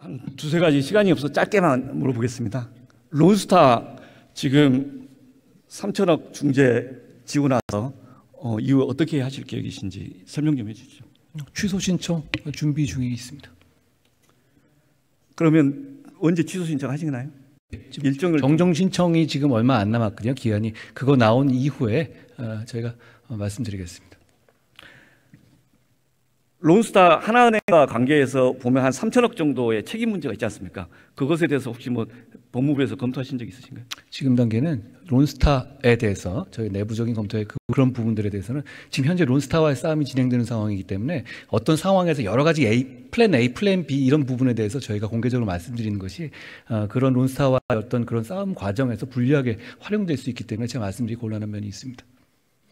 한 두세 가지 시간이 없어서 짧게만 물어보겠습니다. 론스타 지금 3천억 중재 지고 나서 이후 어떻게 하실 계획이신지 설명 좀 해주시죠. 취소 신청 준비 중에 있습니다. 그러면 언제 취소 신청하시나요? 일정을 정정 신청이 지금 얼마 안 남았거든요. 기한이 그거 나온 이후에 저희가 말씀드리겠습니다. 론스타 하나은행과 관계해서 보면 한 3천억 정도의 책임 문제가 있지 않습니까? 그것에 대해서 혹시 뭐 법무부에서 검토하신 적 있으신가요? 지금 단계는 론스타에 대해서 저희 내부적인 검토의 그런 부분들에 대해서는 지금 현재 론스타와의 싸움이 진행되는 상황이기 때문에 어떤 상황에서 여러 가지 플랜 A, 플랜 B 이런 부분에 대해서 저희가 공개적으로 말씀드리는 것이 그런 론스타와의 어떤 그런 싸움 과정에서 불리하게 활용될 수 있기 때문에 제가 말씀드리기 곤란한 면이 있습니다.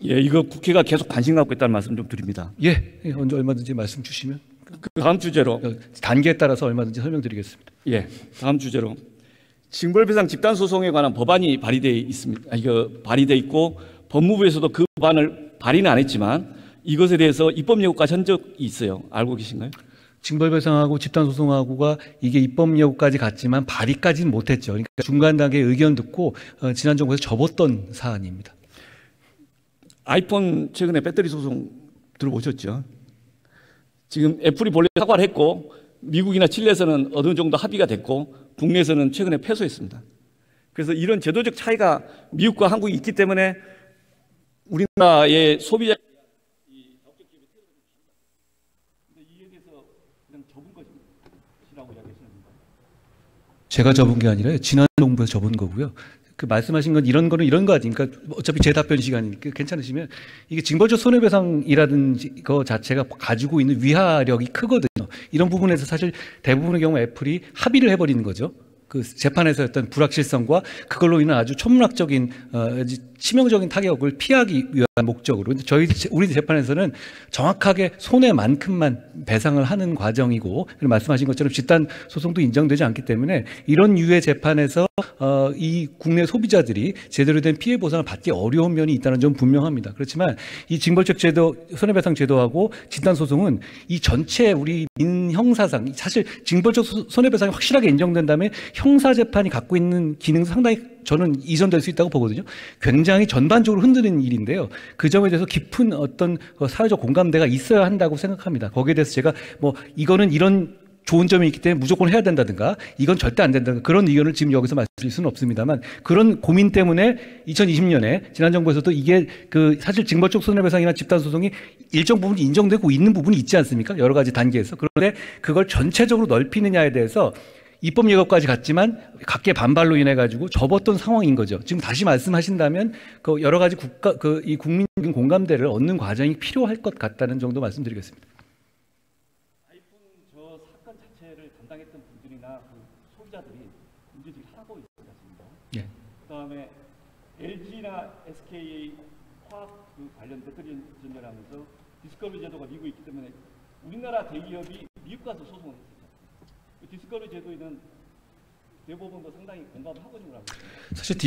예, 이거 국회가 계속 관심 갖고 있다는 말씀 좀 드립니다. 예, 언제 얼마든지 말씀 주시면 그 다음 주제로 단계에 따라서 얼마든지 설명드리겠습니다. 예, 다음 주제로 징벌배상 집단 소송에 관한 법안이 발의돼 있습니다. 이거 발의돼 있고 법무부에서도 그 법안을 발의는 안 했지만 이것에 대해서 입법 예고까지 한 적이 있어요. 알고 계신가요? 징벌배상하고 집단소송하고가 이게 입법 예고까지 갔지만 발의까지는 못했죠. 그러니까 중간 단계 의견 듣고 지난 정부에서 접었던 사안입니다. 아이폰 최근에 배터리 소송 들어보셨죠? 지금 애플이 본래 사과를 했고 미국이나 칠레에서는 어느 정도 합의가 됐고 국내에서는 최근에 패소했습니다. 그래서 이런 제도적 차이가 미국과 한국이 있기 때문에 우리나라의 소비자 이에 대해서 그냥 접은 것이라고 이야기하시는 건가요? 제가 접은 게 아니라 지난 정부에서 접은 거고요. 그 말씀하신 건 이런 거는 이런 거 아닙니까? 어차피 제 답변 시간이니까 괜찮으시면 이게 징벌적 손해배상이라든지 그 자체가 가지고 있는 위화력이 크거든요. 이런 부분에서 사실 대부분의 경우 애플이 합의를 해버리는 거죠. 그 재판에서 어떤 불확실성과 그걸로 인한 아주 천문학적인 치명적인 타격을 피하기 위한 목적으로 우리 재판에서는 정확하게 손해만큼만 배상을 하는 과정이고 말씀하신 것처럼 집단 소송도 인정되지 않기 때문에 이런 유의 재판에서 이 국내 소비자들이 제대로 된 피해 보상을 받기 어려운 면이 있다는 점 분명합니다. 그렇지만 이 징벌적 제도 손해배상 제도하고 집단 소송은 이 전체 우리 민형사상 사실 징벌적 손해배상이 확실하게 인정된다면 형사 재판이 갖고 있는 기능 상당히 저는 이전될 수 있다고 보거든요. 굉장히 전반적으로 흔드는 일인데요. 그 점에 대해서 깊은 어떤 사회적 공감대가 있어야 한다고 생각합니다. 거기에 대해서 제가 뭐 이거는 이런 좋은 점이 있기 때문에 무조건 해야 된다든가 이건 절대 안 된다든가 그런 의견을 지금 여기서 말씀드릴 수는 없습니다만 그런 고민 때문에 2020년에 지난 정부에서도 이게 그 사실 징벌적 손해배상이나 집단소송이 일정 부분 인정되고 있는 부분이 있지 않습니까? 여러 가지 단계에서. 그런데 그걸 전체적으로 넓히느냐에 대해서 입법 예고까지 갔지만 각계 반발로 인해 가지고 접었던 상황인 거죠. 지금 다시 말씀하신다면 그 여러 가지 이 국민적인 공감대를 얻는 과정이 필요할 것 같다는 정도 말씀드리겠습니다. 아이폰 저 사건 자체를 담당했던 분들이나 그 소비자들이 문제제기를 하고 있지 않습니까? 예. 그다음에 LG나 SK 화학 그 관련 배터리 전열하면서 디스커버리 제도가 미국에 있기 때문에 우리나라 대기업이 미국 가서 소송을 했었죠. 디스커버리 제도에는 대법원도 상당히 공감하고 있는 거라고 있습니다. 사실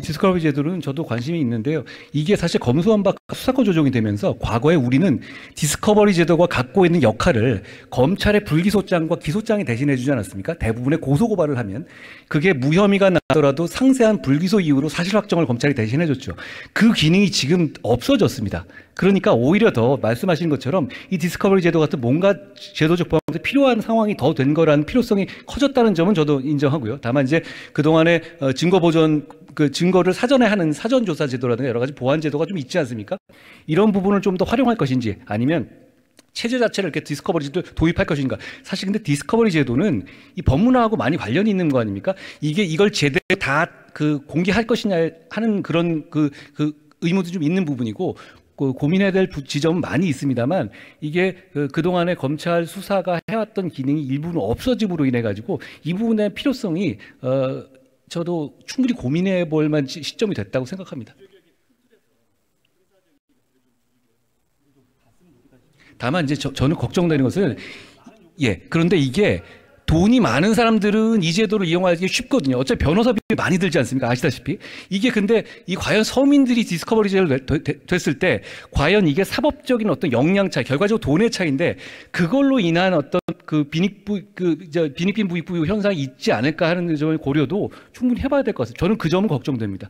디스커버리 제도는 저도 관심이 있는데요. 이게 사실 검수완 박 수사권 조정이 되면서 과거에 우리는 디스커버리 제도가 갖고 있는 역할을 검찰의 불기소장과 기소장이 대신해 주지 않았습니까? 대부분의 고소고발을 하면 그게 무혐의가 나더라도 상세한 불기소 이유로 사실 확정을 검찰이 대신해 줬죠. 그 기능이 지금 없어졌습니다. 그러니까 오히려 더 말씀하신 것처럼 이 디스커버리 제도 같은 뭔가 제도적 보완이 필요한 상황이 더 된 거라는 필요성이 커졌다는 점은 저도 인정하고요. 다만 이제 그동안에 증거 보존 그 증거를 사전에 하는 사전 조사 제도라든가 여러 가지 보완 제도가 좀 있지 않습니까? 이런 부분을 좀 더 활용할 것인지 아니면 체제 자체를 이렇게 디스커버리 제도를 도입할 것인가. 사실 근데 디스커버리 제도는 이 법문화하고 많이 관련이 있는 거 아닙니까? 이걸 제대로 다 그 공개할 것이냐 하는 그런 그 의무도 좀 있는 부분이고 고민해야 될 지점은 많이 있습니다만 이게 그동안에 검찰 수사가 해왔던 기능이 일부는 없어짐으로 인해 가지고 이 부분의 필요성이 저도 충분히 고민해 볼 만한 시점이 됐다고 생각합니다. 다만 이제 저는 걱정되는 것은 그런데 이게 돈이 많은 사람들은 이 제도를 이용하기 쉽거든요. 어차피 변호사비 많이 들지 않습니까? 아시다시피. 이게 근데 이 과연 서민들이 디스커버리 제도를 됐을 때 과연 이게 사법적인 어떤 역량 차이, 결과적으로 돈의 차이인데 그걸로 인한 어떤 그 빈익빈 부익부 현상이 있지 않을까 하는 점을 고려도 충분히 해봐야 될 것 같아요. 저는 그 점은 걱정됩니다.